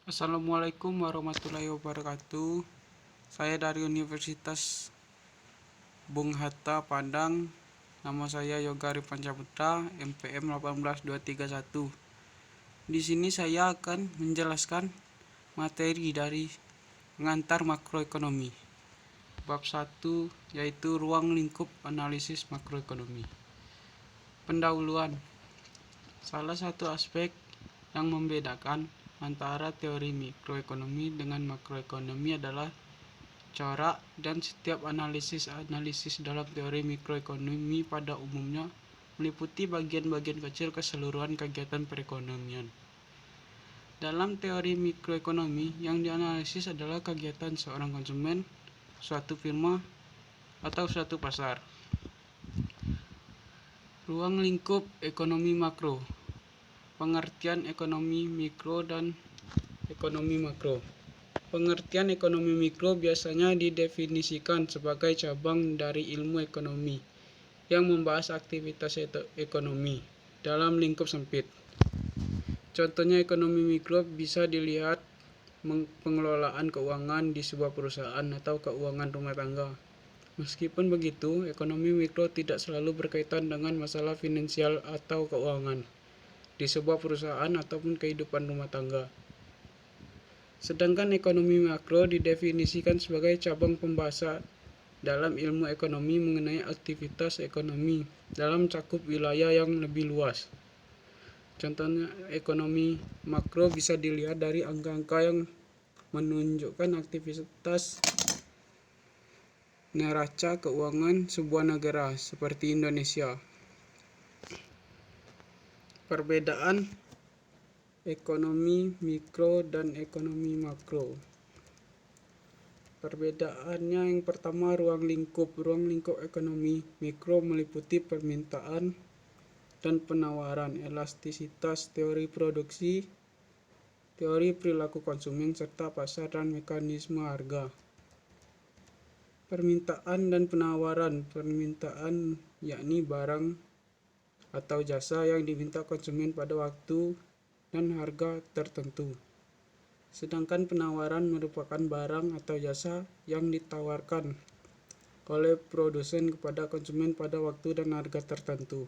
Assalamualaikum warahmatullahi wabarakatuh. Saya dari Universitas Bung Hatta Padang. Nama saya Yoga Arifan Saputra, MPM 18231. Di sini saya akan menjelaskan materi dari pengantar makroekonomi. Bab 1 yaitu ruang lingkup analisis makroekonomi. Pendahuluan. Salah satu aspek yang membedakan antara teori mikroekonomi dengan makroekonomi adalah corak dan setiap analisis dalam teori mikroekonomi pada umumnya meliputi bagian-bagian kecil keseluruhan kegiatan perekonomian. Dalam teori mikroekonomi, yang dianalisis adalah kegiatan seorang konsumen, suatu firma, atau suatu pasar. Ruang lingkup ekonomi makro. Pengertian ekonomi mikro dan ekonomi makro. Pengertian ekonomi mikro biasanya didefinisikan sebagai cabang dari ilmu ekonomi yang membahas aktivitas ekonomi dalam lingkup sempit. Contohnya ekonomi mikro bisa dilihat pengelolaan keuangan di sebuah perusahaan atau keuangan rumah tangga. Meskipun begitu, ekonomi mikro tidak selalu berkaitan dengan masalah finansial atau keuangan di sebuah perusahaan ataupun kehidupan rumah tangga. Sedangkan ekonomi makro didefinisikan sebagai cabang pembahasan dalam ilmu ekonomi mengenai aktivitas ekonomi dalam cakup wilayah yang lebih luas. Contohnya, ekonomi makro bisa dilihat dari angka-angka yang menunjukkan aktivitas neraca keuangan sebuah negara seperti Indonesia. Perbedaan ekonomi mikro dan ekonomi makro. Perbedaannya yang pertama, ruang lingkup. Ruang lingkup ekonomi mikro meliputi permintaan dan penawaran, elastisitas teori produksi, teori perilaku konsumen, serta pasar dan mekanisme harga. Permintaan dan penawaran. Permintaan yakni barang atau jasa yang diminta konsumen pada waktu dan harga tertentu. Sedangkan penawaran merupakan barang atau jasa yang ditawarkan oleh produsen kepada konsumen pada waktu dan harga tertentu.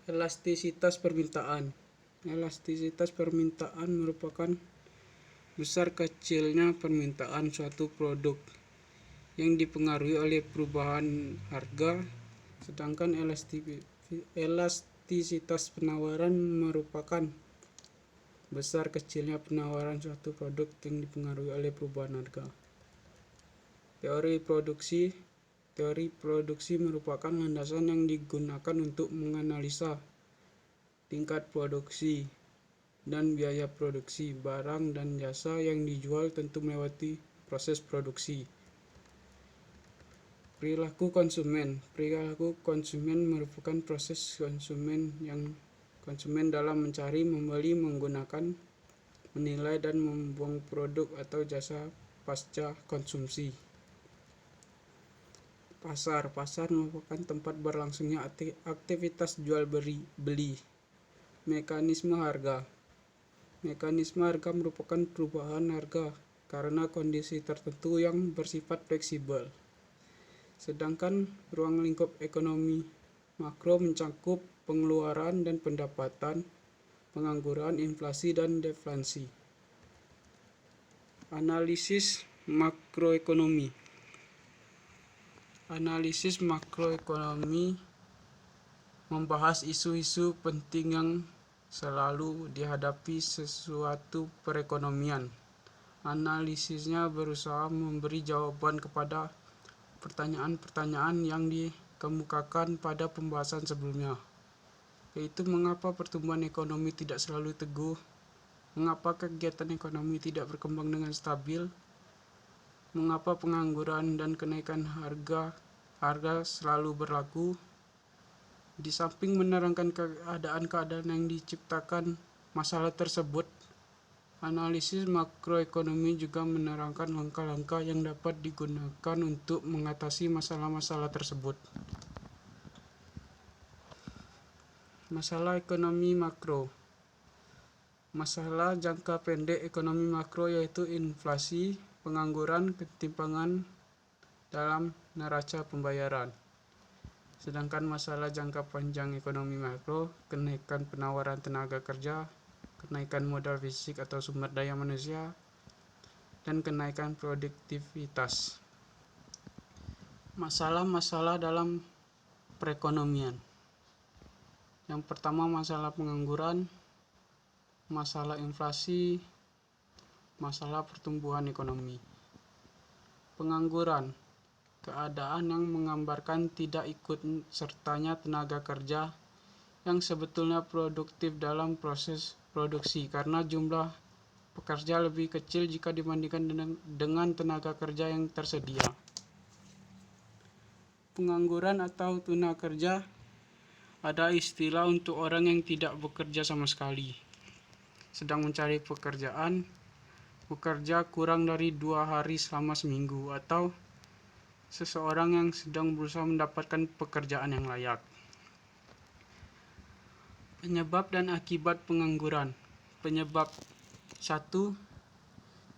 Elastisitas permintaan. Elastisitas permintaan merupakan besar kecilnya permintaan suatu produk yang dipengaruhi oleh perubahan harga, sedangkan elastisitas penawaran merupakan besar kecilnya penawaran suatu produk yang dipengaruhi oleh perubahan harga. Teori produksi. Teori produksi merupakan landasan yang digunakan untuk menganalisa tingkat produksi dan biaya produksi barang dan jasa yang dijual tentu melewati proses produksi. Perilaku konsumen. Perilaku konsumen merupakan proses konsumen dalam mencari, membeli, menggunakan, menilai, dan membuang produk atau jasa pasca konsumsi. Pasar. Pasar merupakan tempat berlangsungnya aktivitas jual beli. Mekanisme harga. Mekanisme harga merupakan perubahan harga karena kondisi tertentu yang bersifat fleksibel. Sedangkan ruang lingkup ekonomi makro mencakup pengeluaran dan pendapatan, pengangguran, inflasi, dan deflasi. Analisis makroekonomi. Analisis makroekonomi membahas isu-isu penting yang selalu dihadapi sesuatu perekonomian. Analisisnya berusaha memberi jawaban kepada pertanyaan-pertanyaan yang dikemukakan pada pembahasan sebelumnya, yaitu mengapa pertumbuhan ekonomi tidak selalu teguh, mengapa kegiatan ekonomi tidak berkembang dengan stabil, mengapa pengangguran dan kenaikan harga selalu berlaku. Di samping menerangkan keadaan-keadaan yang diciptakan masalah tersebut, analisis makroekonomi juga menerangkan langkah-langkah yang dapat digunakan untuk mengatasi masalah-masalah tersebut. Masalah ekonomi makro. Masalah jangka pendek ekonomi makro yaitu inflasi, pengangguran, ketimpangan dalam neraca pembayaran. Sedangkan masalah jangka panjang ekonomi makro, kenaikan penawaran tenaga kerja, kenaikan modal fisik atau sumber daya manusia, dan kenaikan produktivitas. Masalah-masalah dalam perekonomian. Yang pertama, masalah pengangguran, masalah inflasi, masalah pertumbuhan ekonomi. Pengangguran, keadaan yang menggambarkan tidak ikut sertanya tenaga kerja yang sebetulnya produktif dalam proses produksi karena jumlah pekerja lebih kecil jika dibandingkan dengan tenaga kerja yang tersedia. Pengangguran atau tuna kerja ada istilah untuk orang yang tidak bekerja sama sekali, sedang mencari pekerjaan, bekerja kurang dari 2 hari selama seminggu, atau seseorang yang sedang berusaha mendapatkan pekerjaan yang layak. Penyebab dan akibat pengangguran. Penyebab 1.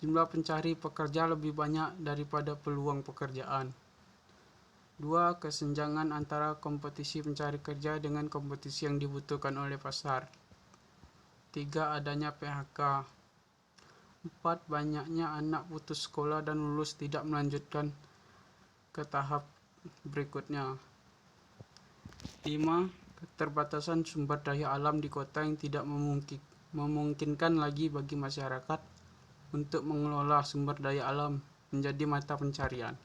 Jumlah pencari pekerja lebih banyak daripada peluang pekerjaan. 2. Kesenjangan antara kompetisi pencari kerja dengan kompetisi yang dibutuhkan oleh pasar. 3. Adanya PHK. 4. Banyaknya anak putus sekolah dan lulus tidak melanjutkan ke tahap berikutnya. 5. Keterbatasan sumber daya alam di kota yang tidak memungkinkan lagi bagi masyarakat untuk mengelola sumber daya alam menjadi mata pencarian.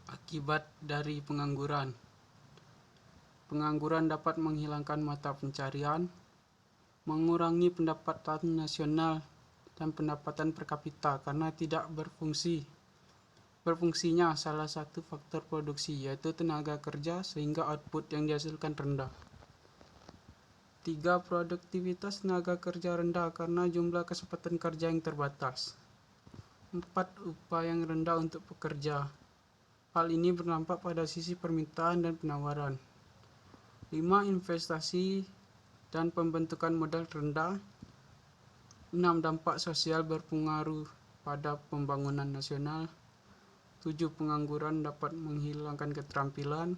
Akibat dari pengangguran. Pengangguran dapat menghilangkan mata pencarian, mengurangi pendapatan nasional dan pendapatan per kapita karena tidak berfungsinya salah satu faktor produksi yaitu tenaga kerja sehingga output yang dihasilkan rendah. 3. Produktivitas tenaga kerja rendah karena jumlah kesempatan kerja yang terbatas. 4. Upah yang rendah untuk pekerja. Hal ini berdampak pada sisi permintaan dan penawaran. 5. Investasi dan pembentukan modal rendah. 6. Dampak sosial berpengaruh pada pembangunan nasional. 7. Pengangguran dapat menghilangkan keterampilan.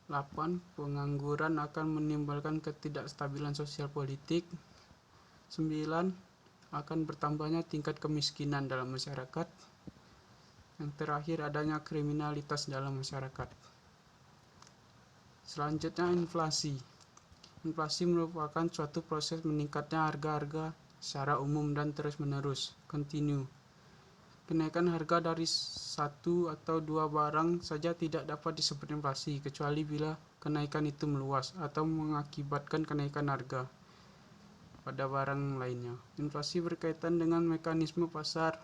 8. Pengangguran akan menimbulkan ketidakstabilan sosial politik. 9. Akan bertambahnya tingkat kemiskinan dalam masyarakat. Yang terakhir, adanya kriminalitas dalam masyarakat. Selanjutnya, inflasi. Inflasi merupakan suatu proses meningkatnya harga-harga secara umum dan terus-menerus, kontinu. Kenaikan harga dari satu atau dua barang saja tidak dapat disebut inflasi, kecuali bila kenaikan itu meluas atau mengakibatkan kenaikan harga pada barang lainnya. Inflasi berkaitan dengan mekanisme pasar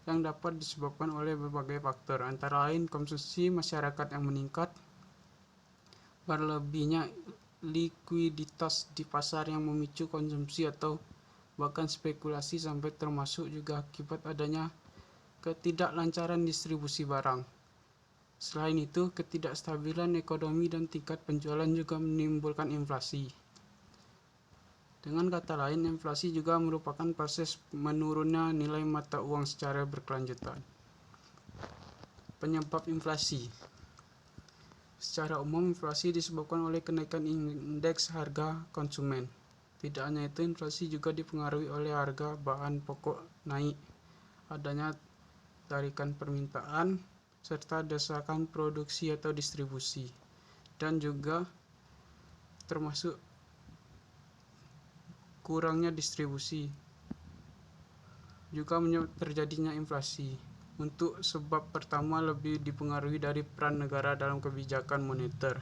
yang dapat disebabkan oleh berbagai faktor, antara lain konsumsi masyarakat yang meningkat, berlebihnya likuiditas di pasar yang memicu konsumsi atau bahkan spekulasi, sampai termasuk juga akibat adanya ketidaklancaran distribusi barang. Selain itu, ketidakstabilan ekonomi dan tingkat penjualan juga menimbulkan inflasi. Dengan kata lain, inflasi juga merupakan proses menurunnya nilai mata uang secara berkelanjutan. Penyebab inflasi. Secara umum, inflasi disebabkan oleh kenaikan indeks harga konsumen. Tidak hanya itu, inflasi juga dipengaruhi oleh harga bahan pokok naik, adanya tarikan permintaan, serta desakan produksi atau distribusi, dan juga termasuk kurangnya distribusi juga terjadinya inflasi. Untuk sebab pertama lebih dipengaruhi dari peran negara dalam kebijakan moneter,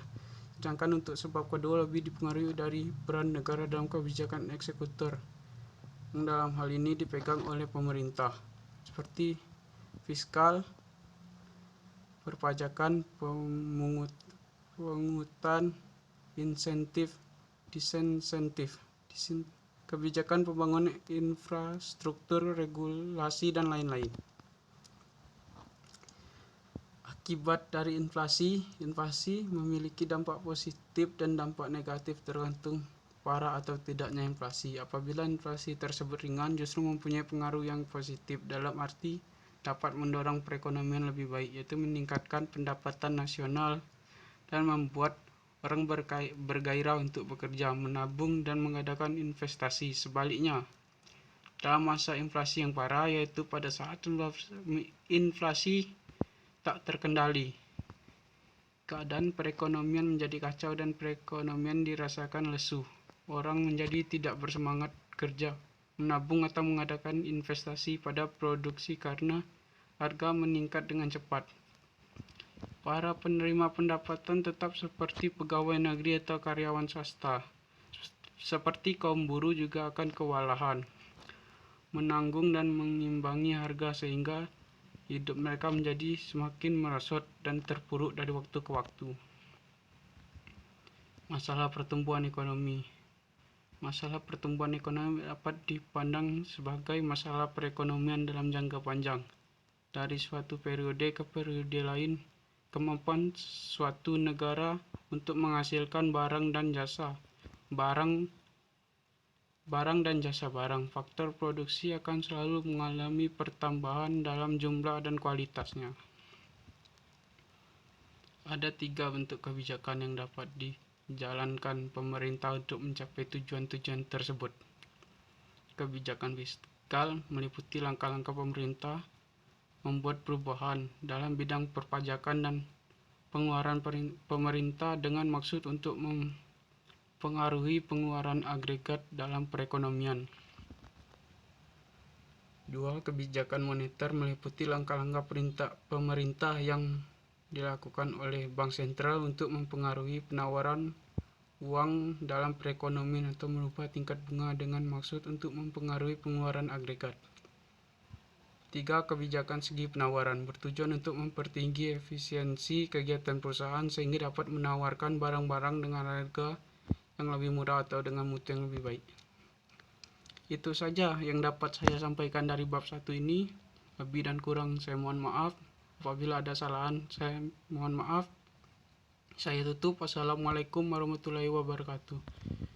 sedangkan untuk sebab kedua lebih dipengaruhi dari peran negara dalam kebijakan eksekutor, yang dalam hal ini dipegang oleh pemerintah, seperti fiskal, perpajakan, pungutan, insentif, disinsentif, kebijakan pembangunan infrastruktur, regulasi, dan lain-lain. Akibat dari inflasi. Inflasi memiliki dampak positif dan dampak negatif tergantung parah atau tidaknya inflasi. Apabila inflasi tersebut ringan, justru mempunyai pengaruh yang positif, dalam arti dapat mendorong perekonomian lebih baik, yaitu meningkatkan pendapatan nasional dan membuat orang bergairah untuk bekerja, menabung, dan mengadakan investasi. Sebaliknya, dalam masa inflasi yang parah, yaitu pada saat inflasi tak terkendali, keadaan perekonomian menjadi kacau dan perekonomian dirasakan lesu. Orang menjadi tidak bersemangat kerja, menabung, atau mengadakan investasi pada produksi karena harga meningkat dengan cepat. Para penerima pendapatan tetap seperti pegawai negeri atau karyawan swasta, seperti kaum buruh, juga akan kewalahan menanggung dan mengimbangi harga, sehingga hidup mereka menjadi semakin merosot dan terpuruk dari waktu ke waktu. Masalah pertumbuhan ekonomi. Masalah pertumbuhan ekonomi dapat dipandang sebagai masalah perekonomian dalam jangka panjang. Dari suatu periode ke periode lain, kemampuan suatu negara untuk menghasilkan barang dan jasa barang, faktor produksi akan selalu mengalami pertambahan dalam jumlah dan kualitasnya. Ada 3 bentuk kebijakan yang dapat dijalankan pemerintah untuk mencapai tujuan-tujuan tersebut. Kebijakan fiskal meliputi langkah-langkah pemerintah membuat perubahan dalam bidang perpajakan dan pengeluaran pemerintah dengan maksud untuk mempengaruhi pengeluaran agregat dalam perekonomian. 2. Kebijakan moneter meliputi langkah-langkah pemerintah yang dilakukan oleh Bank Sentral untuk mempengaruhi penawaran uang dalam perekonomian atau merubah tingkat bunga dengan maksud untuk mempengaruhi pengeluaran agregat. 3. Kebijakan segi penawaran bertujuan untuk mempertinggi efisiensi kegiatan perusahaan sehingga dapat menawarkan barang-barang dengan harga yang lebih murah atau dengan mutu yang lebih baik. Itu saja yang dapat saya sampaikan dari bab 1 ini. Lebih dan kurang saya mohon maaf. Apabila ada kesalahan, saya mohon maaf. Saya tutup. Wassalamualaikum warahmatullahi wabarakatuh.